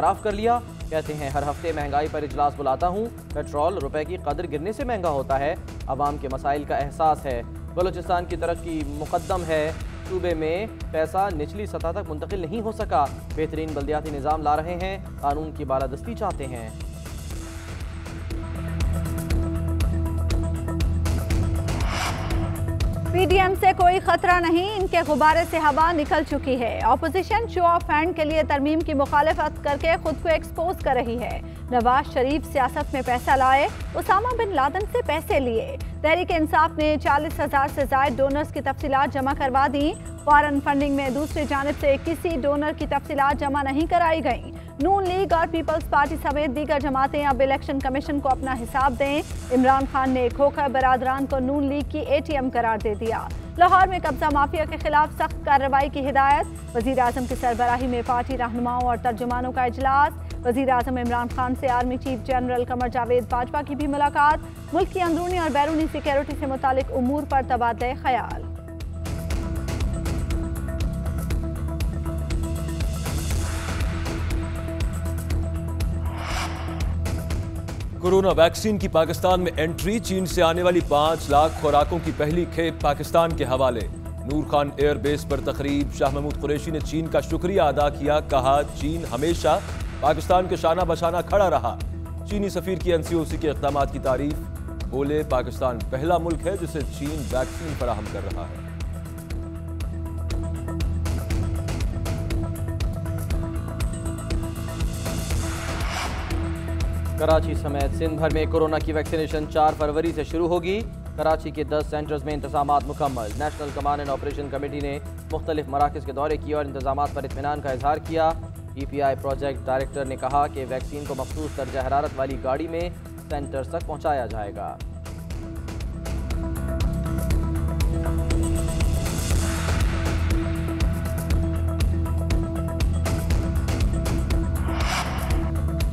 एतराफ़ कर लिया। कहते हैं हर हफ्ते महंगाई पर इजलास बुलाता हूँ। पेट्रोल रुपए की कदर गिरने से महंगा होता है। अवाम के मसाइल का एहसास है। बलूचिस्तान की तरक्की मुकद्दम है। सूबे में पैसा निचली सतह तक मुंतकिल नहीं हो सका। बेहतरीन बल्दियाती निज़ाम ला रहे हैं। कानून की बालादस्ती चाहते हैं। पीडीएम से कोई खतरा नहीं, इनके गुब्बारे से हवा निकल चुकी है। ऑपोजिशन शो ऑफ हैंड के लिए तरमीम की मुखालिफत करके खुद को एक्सपोज कर रही है। नवाज शरीफ सियासत में पैसा लाए, उसामा बिन लादेन से पैसे लिए। तहरीक इंसाफ ने 40,000 से ज़ायद डोनर्स की तफसीलात जमा करवा दी। फॉरेन फंडिंग में दूसरी जानिब से किसी डोनर की तफसीलात जमा नहीं कराई गई। नून लीग और पीपल्स पार्टी समेत दीगर जमातें अब इलेक्शन कमीशन को अपना हिसाब दें। इमरान खान ने खोखर बरादरान को नून लीग की ATM करार दे दिया। लाहौर में कब्जा माफिया के खिलाफ सख्त कार्रवाई की हिदायत। वजीर आजम की सरबराही में पार्टी रहनुमाओं और तर्जुमानों का इजलास। वजीर आजम इमरान खान से army chief general Qamar Javed Bajwa की भी मुलाकात। मुल्क की अंदरूनी और बैरूनी सिक्योरिटी से मुतालिक उमूर पर तबादले ख्याल। कोरोना वैक्सीन की पाकिस्तान में एंट्री। चीन से आने वाली 5 लाख खुराकों की पहली खेप पाकिस्तान के हवाले। नूर खान एयरबेस पर तकरीब। शाह महमूद कुरैशी ने चीन का शुक्रिया अदा किया। कहा चीन हमेशा पाकिस्तान के शाना बशाना खड़ा रहा। चीनी सफीर की NCOC के इक़दामात की तारीफ। बोले पाकिस्तान पहला मुल्क है जिसे चीन वैक्सीन फराहम कर रहा है। कराची समेत सिंध भर में कोरोना की वैक्सीनेशन 4 फरवरी से शुरू होगी। कराची के 10 सेंटर्स में इंतजामात मुकम्मल। National command and operation committee ने मुख्तलिफ मराकज़ के दौरे किए और इंतजामात पर इत्मीनान का इजहार किया। PPI प्रोजेक्ट डायरेक्टर ने कहा कि वैक्सीन को मखसूस दर्जा हरारत वाली गाड़ी में सेंटर्स तक पहुँचाया जाएगा।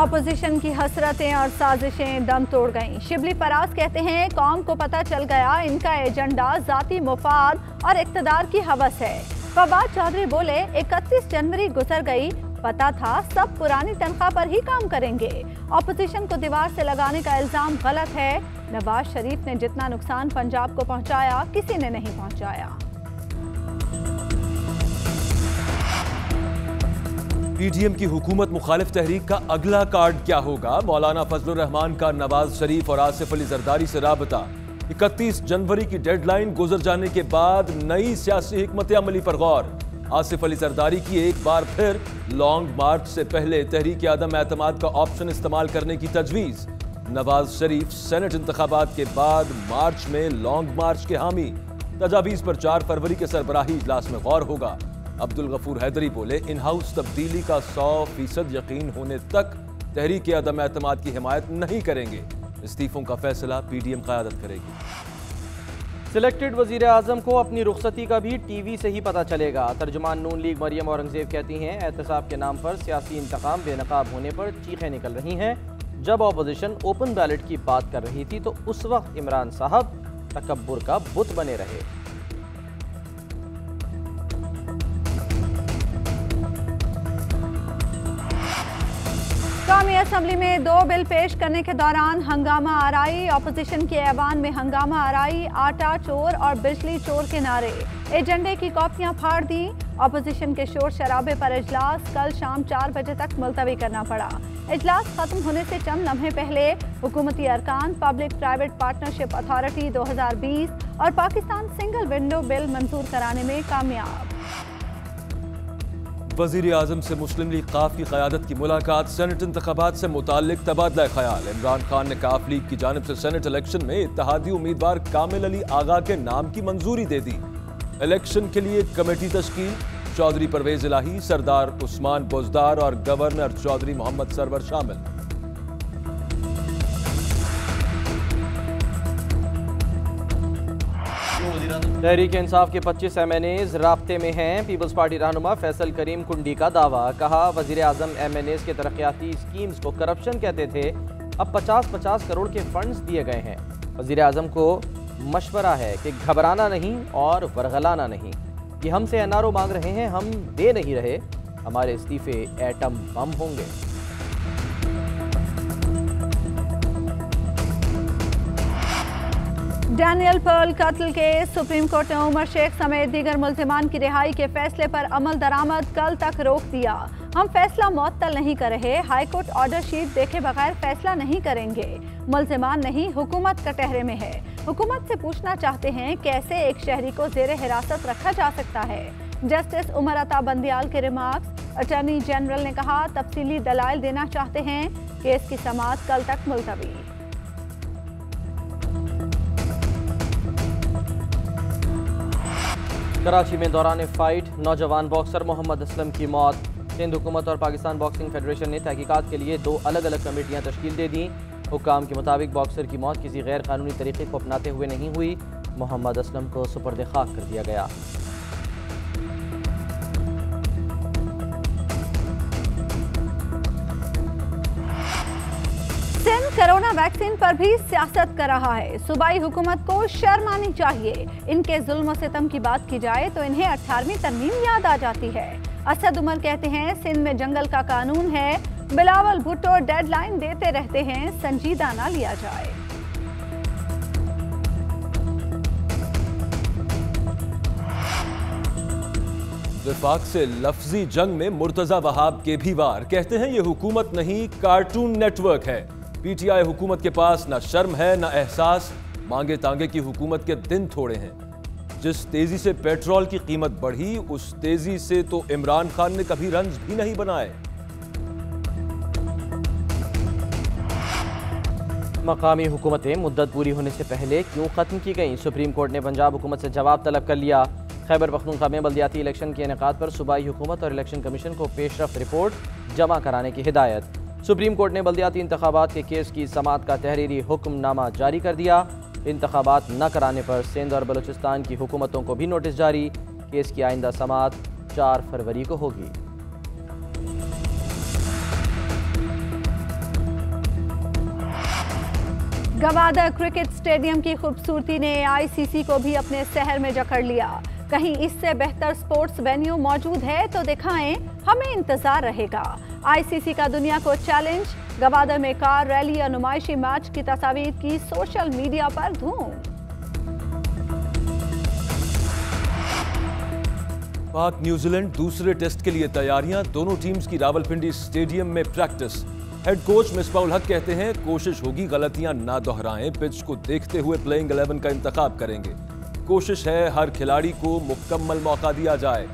ऑपोजिशन की हसरतें और साजिशें दम तोड़ गईं। शिबली फराज कहते हैं कौम को पता चल गया इनका एजेंडा जाती मुफाद और इक्तदार की हवस है। फवाद चौधरी बोले 31 जनवरी गुजर गई, पता था सब पुरानी तनख्वाह पर ही काम करेंगे। ऑपोजिशन को दीवार से लगाने का इल्जाम गलत है। नवाज शरीफ ने जितना नुकसान पंजाब को पहुंचाया किसी ने नहीं पहुंचाया। PDM की हुकूमत मुखालिफ तहरीक का अगला कार्ड क्या होगा? मौलाना फजलुर रहमान का नवाज शरीफ और आसिफ अली जरदारी से राबता। 31 जनवरी की डेडलाइन गुजर जाने के बाद नई सियासी हिकमत अमली पर गौर। आसिफ अली जरदारी की एक बार फिर लॉन्ग मार्च से पहले तहरीक आदम एतमाद का ऑप्शन इस्तेमाल करने की तजवीज़। नवाज शरीफ सेनेट इंतखाबात के बाद मार्च में लॉन्ग मार्च के हामी। तजावीज़ पर 4 फरवरी के सरबराही इजलास में गौर होगा। अब्दुल गफूर हैदरी बोले इन हाउस तब्दीली का 100% यकीन होने तक तहरीक अदम एतमाद की हिमायत नहीं करेंगे। इस्तीफों का फैसला PDM क़यादत करेगी। सिलेक्टेड वजीर आजम को अपनी रुखसती का भी TV से ही पता चलेगा। तर्जुमान नून लीग मरियम औरंगजेब कहती हैं एहतसाब के नाम पर सियासी इंतकाम बेनकाब होने पर चीखें निकल रही हैं। जब ऑपोजिशन ओपन बैलेट की बात कर रही थी तो उस वक्त इमरान साहब तकब्बुर का बुत बने रहे। कौमी असम्बली में 2 बिल पेश करने के दौरान हंगामा आराई। ऑपोजिशन के ऐवान में हंगामा आराई। आटा चोर और बिजली चोर के नारे। एजेंडे की कॉपियां फाड़ दी। ऑपोजिशन के शोर शराबे पर इजलास कल शाम 4 बजे तक मुलतवी करना पड़ा। इजलास खत्म होने से चंद लम्हे पहले हुकूमती अरकान पब्लिक प्राइवेट पार्टनरशिप अथॉरिटी 2020 और पाकिस्तान सिंगल विंडो बिल मंजूर कराने में कामयाब। वज़ीर आज़म से मुस्लिम लीग काफ की क़यादत की मुलाकात। सेनेट इंतखाबात से मुताल्लिक तबादला ख्याल। इमरान खान ने काफ लीग की जानिब से सेनेट इलेक्शन में इत्तेहादी उम्मीदवार कामिल अली आगा के नाम की मंजूरी दे दी। इलेक्शन के लिए कमेटी तश्कील। चौधरी परवेज इलाही, सरदार उस्मान बोजदार और गवर्नर चौधरी मोहम्मद सरवर शामिल। तहरीक इंसाफ के 25 MNAs राब्ते में हैं। पीपल्स पार्टी रहनुमा फैसल करीम कुंडी का दावा। कहा वजीर आजम MNAs के तरक्याती स्कीम्स को करप्शन कहते थे, अब 50-50 करोड़ के फंड्स दिए गए हैं। वजीर आजम को मशवरा है कि घबराना नहीं और वरगलाना नहीं। ये हमसे NRO मांग रहे हैं, हम दे नहीं रहे। हमारे इस्तीफे एटम बम होंगे। डैनियल पर्ल कत्ल केस सुप्रीम कोर्ट ने उमर शेख समेत दीगर मुल्जिमान की रिहाई के फैसले पर अमल दरामद कल तक रोक दिया। हम फैसला मुअत्तल नहीं कर रहे, हाई कोर्ट ऑर्डर शीट देखे बगैर फैसला नहीं करेंगे। मुल्जिमान नहीं, हुकूमत कटहरे में है। हुकूमत से पूछना चाहते हैं कैसे एक शहरी को जेरे हिरासत रखा जा सकता है। जस्टिस उमर अता बंदियाल के रिमार्क्स। अटॉर्नी जनरल ने कहा तफसीली दलाइल देना चाहते हैं। केस की समाअत कल तक मुलतवी। कराची में दौरान फाइट नौजवान बॉक्सर मोहम्मद असलम की मौत। सिंध हुकूमत और पाकिस्तान बॉक्सिंग फेडरेशन ने तहकीकात के लिए 2 अलग अलग कमेटियां तश्कील दे दी। हुक्काम के मुताबिक बॉक्सर की मौत किसी गैर कानूनी तरीके को अपनाते हुए नहीं हुई। मोहम्मद असलम को सुपर्द खाक कर दिया गया। सिंध कोरोना वैक्सीन पर भी सियासत कर रहा है। सूबाई हुकूमत को शर्म आनी चाहिए। इनके जुल्म सितम की बात की जाए तो इन्हें 18वीं तरमीम याद आ जाती है। असद उमर कहते हैं सिंध में जंगल का कानून है। बिलावल भुट्टो डेडलाइन देते रहते हैं, संजीदा ना लिया जाए। विफाक से लफ्जी जंग में मुर्तजा वहाब के भी वार। कहते हैं ये हुकूमत नहीं, कार्टून नेटवर्क है। पीटीआई हुकूमत के पास ना शर्म है ना एहसास। मांगे तांगे की हुकूमत के दिन थोड़े हैं। जिस तेजी से पेट्रोल की कीमत बढ़ी, उस तेजी से तो इमरान खान ने कभी रंज भी नहीं बनाए। मकामी हुकूमतें मुद्दत पूरी होने से पहले क्यों खत्म की गईं? सुप्रीम कोर्ट ने पंजाब हुकूमत से जवाब तलब कर लिया। खैबर पख्तूनख्वा में बल्दियाती इलेक्शन के इनेकाद पर सूबाई हुकूमत और इलेक्शन कमीशन को पेशरफ रिपोर्ट जमा कराने की हिदायत। सुप्रीम कोर्ट ने बल्दियाती इंतखाबात के केस की समाअत का तहरीरी हुक्मनामा जारी कर दिया। इंतखाबात न कराने पर सिंध और बलूचिस्तान की हुकूमतों को भी नोटिस जारी। केस की आइंदा समाअत 4 फरवरी को होगी। गवादर क्रिकेट स्टेडियम की खूबसूरती ने आईसीसी को भी अपने शहर में जकड़ लिया। कहीं इससे बेहतर स्पोर्ट्स वेन्यू मौजूद है तो दिखाएं, हमें इंतजार रहेगा। आईसीसी का दुनिया को चैलेंज। गवादर में कार रैली और नुमाइशी मैच की तस्वीर की सोशल मीडिया पर धूम। पाक न्यूजीलैंड दूसरे टेस्ट के लिए तैयारियां। दोनों टीम्स की रावलपिंडी स्टेडियम में प्रैक्टिस। हेड कोच मिसबाउल हक कहते हैं कोशिश होगी गलतियां ना दोहराएं। पिच को देखते हुए प्लेइंग 11 का इंतखाब करेंगे। कोशिश है हर खिलाड़ी को मुकम्मल मौका दिया जाए।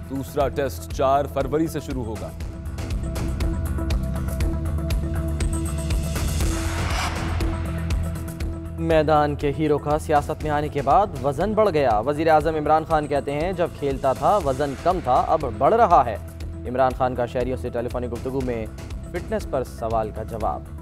दूसरा टेस्ट 4 फरवरी से शुरू होगा। मैदान के हीरो का सियासत में आने के बाद वजन बढ़ गया। वजीर आजम इमरान खान कहते हैं जब खेलता था वजन कम था, अब बढ़ रहा है। इमरान खान का शहरियों से टेलीफोनिक गुफ्तगू में फिटनेस पर सवाल का जवाब।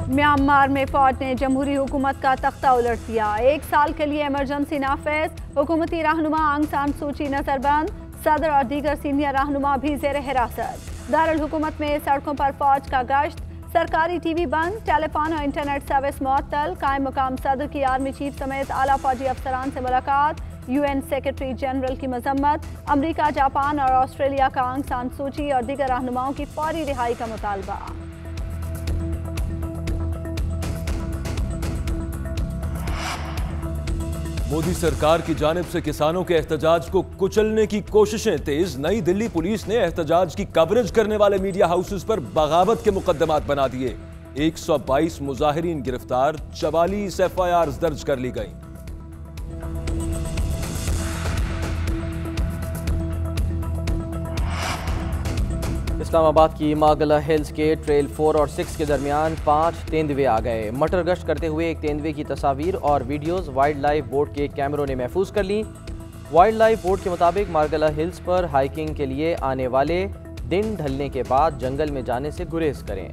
म्यांमार में फौज ने जमहूरी हुकूमत का तख्ता उलट दिया। 1 साल के लिए इमरजेंसी नाफिज। हुकूमती रहनुमा आंग सान सूची नजरबंद। सदर और दीगर सीनियर रहनुमा भी जेर हिरासत। दारुल हुकूमत में सड़कों पर फौज का गश्त। सरकारी टीवी बंद। टेलीफोन और इंटरनेट सर्विस मुअत्तल। कायम मुकाम सदर की आर्मी चीफ समेत आला फौजी अफसरान से मुलाकात। यूएन सेक्रेटरी जनरल की मजम्मत। अमरीका, जापान और ऑस्ट्रेलिया का आंग सान सूची और दीगर रहनुमाओं की फौरी रिहाई का मुतालबा। मोदी सरकार की जानिब से किसानों के एहतजाज को कुचलने की कोशिशें तेज। नई दिल्ली पुलिस ने एहतजाज की कवरेज करने वाले मीडिया हाउसेस पर बगावत के मुकदमात बना दिए। 122 मुजाहिरीन गिरफ्तार, 44 FIRs दर्ज कर ली गई। इस्लामाबाद की मागला हिल्स के ट्रेल 4 और 6 के दरमियान 5 तेंदुए आ गए। मटर गश्त करते हुए एक तेंदुए की तस्वीर और वीडियोस वाइल्ड लाइफ बोर्ड के कैमरों ने महफूज कर ली। वाइल्ड लाइफ बोर्ड के मुताबिक मागला हिल्स पर हाइकिंग के लिए आने वाले दिन ढलने के बाद जंगल में जाने से गुरेज करें।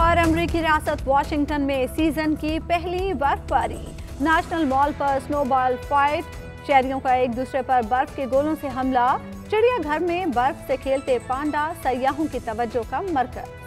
और अमरीकी रियासत वाशिंगटन में सीजन की पहली बर्फबारी। नेशनल मॉल पर स्नोबॉल फाइट। शहरियों का एक दूसरे पर बर्फ के गोलों से हमला। चिड़ियाघर में बर्फ से खेलते पांडा सयाहों की तवज्जो का मरकज।